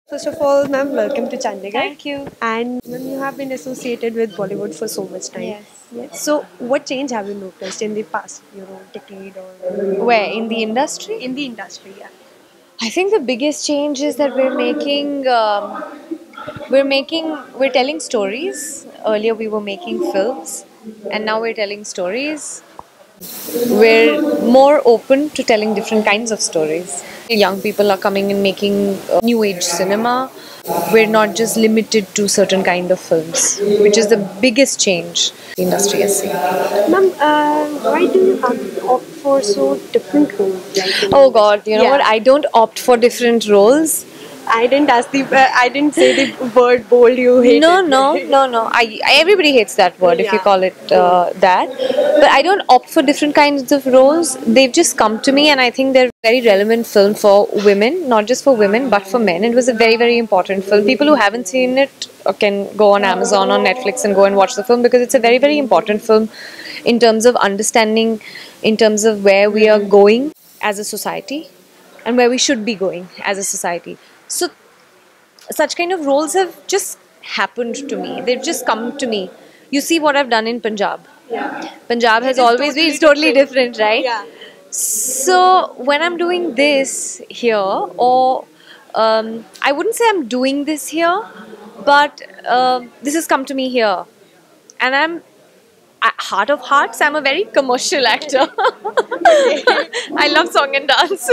First of all, ma'am, welcome to Chandigarh. Thank you. And ma'am, you have been associated with Bollywood for so much time. Yes. Yes. So, what change have you noticed in the past, decade or Where in the industry? in the industry? Yeah. I think the biggest change is that we're telling stories. Earlier we were making films, and now we're telling stories. We're more open to telling different kinds of stories. Young people are coming and making new age cinema. We're not just limited to certain kind of films, which is the biggest change the industry has seen. Ma'am, why do you opt for so different roles? Oh God, you know Yeah. what? I don't opt for different roles. I didn't ask I didn't say the word bold. You hate No, it. no. Everybody hates that word if you Yeah. call it that. But I don't opt for different kinds of roles. They've just come to me, and I think they're a very relevant film for women, not just for women, but for men. It was a very, very important film. People who haven't seen it can go on Amazon or Netflix and go and watch the film because it's a very, very important film in terms of understanding, in terms of where we are going as a society and where we should be going as a society. So such kind of roles have just happened to me. They've just come to me. You see what I've done in Punjab. Yeah. Punjab has It is always been it's totally different, right? Yeah. So when I'm doing this here, or I wouldn't say I'm doing this here, but this has come to me here, and I'm at heart of hearts, I'm a very commercial actor. I love song and dance.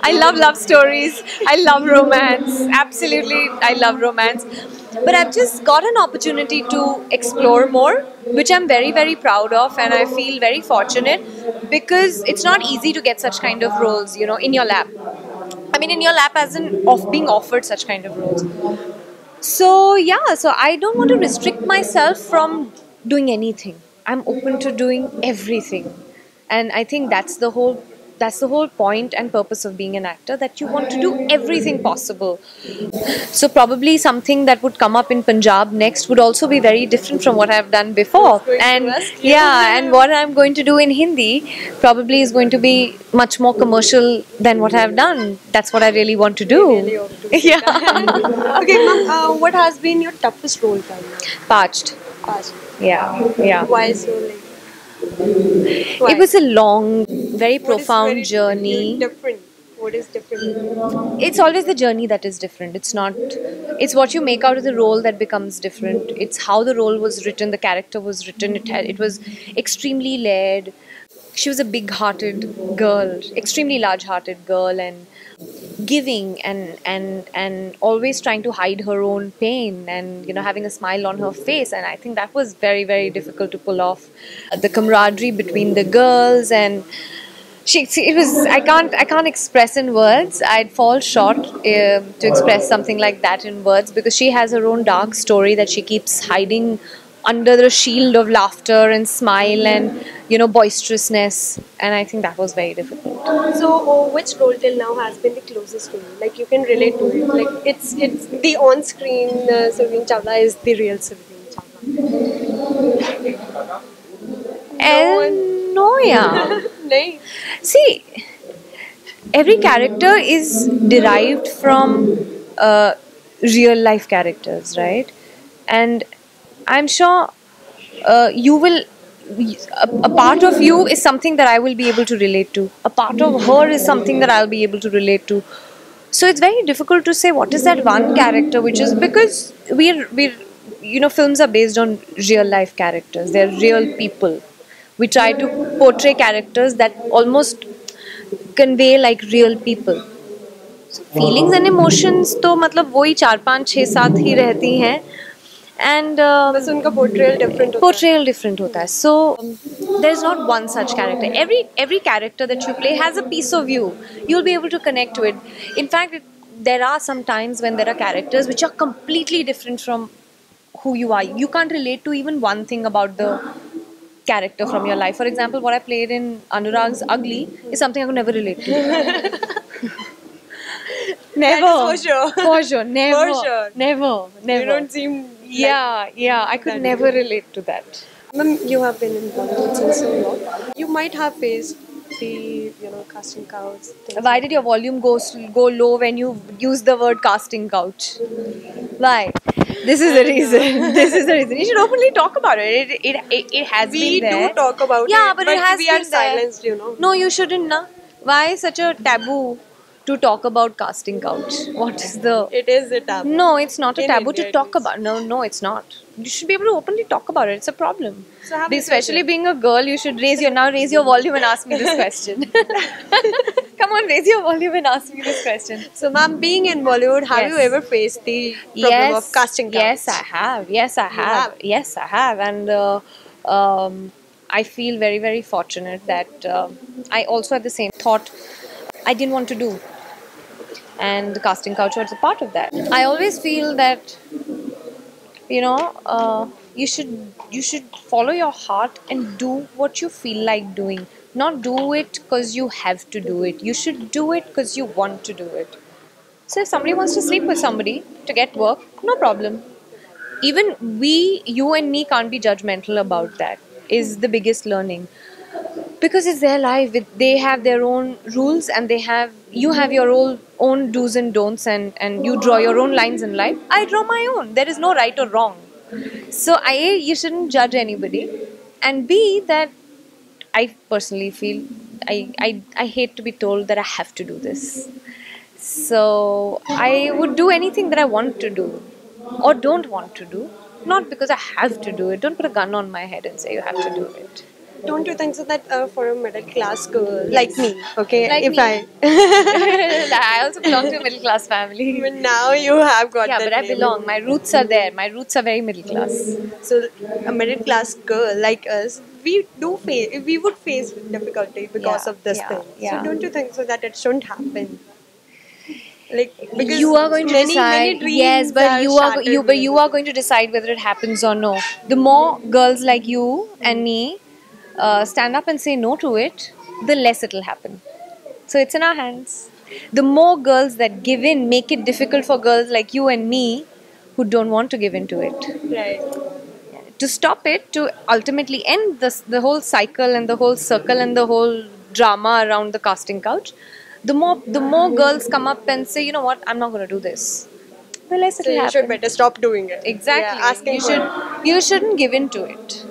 I love love stories. I love romance. Absolutely, I love romance. But I've just got an opportunity to explore more, which I'm very, very proud of, and I feel very fortunate because it's not easy to get such kind of roles, in your lap. I mean, in your lap, as in of being offered such kind of roles. So yeah, so I don't want to restrict myself from doing anything. I'm open to doing everything. And I think that's the whole point and purpose of being an actor, that you want to do everything possible. So probably something that would come up in Punjab next would also be very different from what I've done before. Going to And ask you. yeah, and what I'm going to do in Hindi probably is going to be much more commercial than what I've done. That's what I really want to do. Really hope to see Yeah. that. Okay, ma'am, what has been your toughest role till now? Parched. Past. Yeah. Why so like? Why? It was a long, very What is profound very journey. Different. What is different? It's always the journey that is different. It's what you make out of the role that becomes different. It's how the role was written, the character was written. It was extremely layered. She was a big-hearted girl, extremely large-hearted girl, and giving and always trying to hide her own pain, and having a smile on her face. And I think that was very, very difficult to pull off. The camaraderie between the girls, and it was, I can't express in words. I'd fall short to express something like that in words, because she has her own dark story that she keeps hiding under the shield of laughter and smile and boisterousness. And I think that was very difficult. So, which role till now has been the closest to you? Like you can relate to it. Like it's the on-screen Surveen Chawla is the real Surveen Chawla. And no, yeah. Nahin. See, every character is derived from real life characters, right? And I'm sure you will. A part of you is something that I will be able to relate to. A part of her is something that I'll be able to relate to. So it's very difficult to say what is that one character, which is because films are based on real life characters. They're real people. We try to portray characters that almost convey like real people. So feelings and emotions तो मतलब वही 4, 5, 6, 7 ही रहती हैं. And बस उनका portrayal different होता है. portrayal different hota hai. So there's not one such character. Every character that you play has a piece of you. You'll be able to connect to it. In fact, there are some times when there are characters which are completely different from who you are. You can't relate to even one thing about the character from your life. For example, what I played in Anurag's Ugly is something I could never relate to. Never. That is for sure. For sure. Never. For sure. Never. You don't seem. Yeah. I could never relate to that. Ma'am, you have been in Bollywood since so long. You might have faced the casting couch. Why did your volume go low when you use the word casting couch? Why? This is the reason. This is the reason. You should openly talk about it. It has We been there. do talk about yeah, it, but it has we been are silenced, there. No, you shouldn't. Na. Why such a taboo to talk about casting couch? What is the? It is a taboo. No, it's not a In taboo India, to it talk is. about. No, it's not. You should be able to openly talk about it. It's a problem. So have you Especially tried it? being a girl, you should raise your volume and ask me this question. Come on, raise your volume and ask me this question. So, ma'am, being in Bollywood, have you Yes. ever faced the problem of casting couch? Yes, I have. Yes, I have. have? Yes, I have. And I feel very, very fortunate that I also had the same thought I didn't want to do. And the casting couch was a part of that. I always feel that, you should follow your heart and do what you feel like doing. Not do it because you have to do it. You should do it because you want to do it. So if somebody wants to sleep with somebody to get work, no problem. Even you and me can't be judgmental about that, is the biggest learning. Because it's their life. They have their own rules and you have your own do's and don'ts, and you draw your own lines in life. I draw my own. There is no right or wrong. So you shouldn't judge anybody. And B, that I personally feel I hate to be told that I have to do this. So I would do anything that I want to do or don't want to do, not because I have to do it. Don't put a gun on my head and say you have to do it. Don't you think so that for a middle class girl like me, okay, Like if me. I I also belong to a middle class family. even now you have got Yeah, that but I name. belong. My roots are there. My roots are very middle class. So a middle class girl like us, we would face difficulty because Yeah, of this yeah, thing. yeah. So don't you think so that it shouldn't happen? Like because You are going to many decide. dreams Yes, but you are shattered you are going to decide whether it happens or no. The more girls like you and me stand up and say no to it, the less it will happen. So it's in our hands. The more girls that give in make it difficult for girls like you and me who don't want to give in to it. right. To stop it, to ultimately end the whole cycle and the whole circle and the whole drama around the casting couch, the more girls come up and say, you know what, I'm not going to do this. The less So it'll you happen. should better stop doing it. Exactly. Yeah, asking You shouldn't give in to it.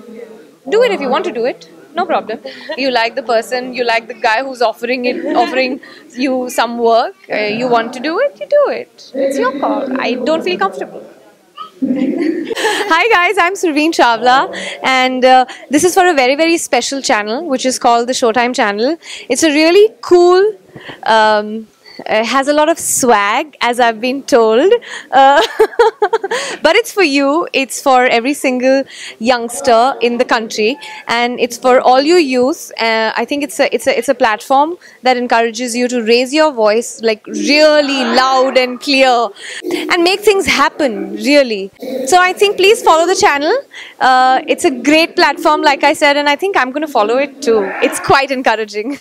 Do it if you want to do it. No problem. You like the person, you like the guy who's offering you some work. You want to do it, you do it. It's your call. I don't feel comfortable. Hi guys, I'm Surveen Chawla, and this is for a very, very special channel which is called the Showtime channel. It's a really cool, has a lot of swag, as I've been told, but it's for you, it's for every single youngster in the country, and it's for all you youth. I think it's a platform that encourages you to raise your voice like really loud and clear and make things happen, really. So I think please follow the channel. It's a great platform, like I said, and I think I'm going to follow it too. It's quite encouraging.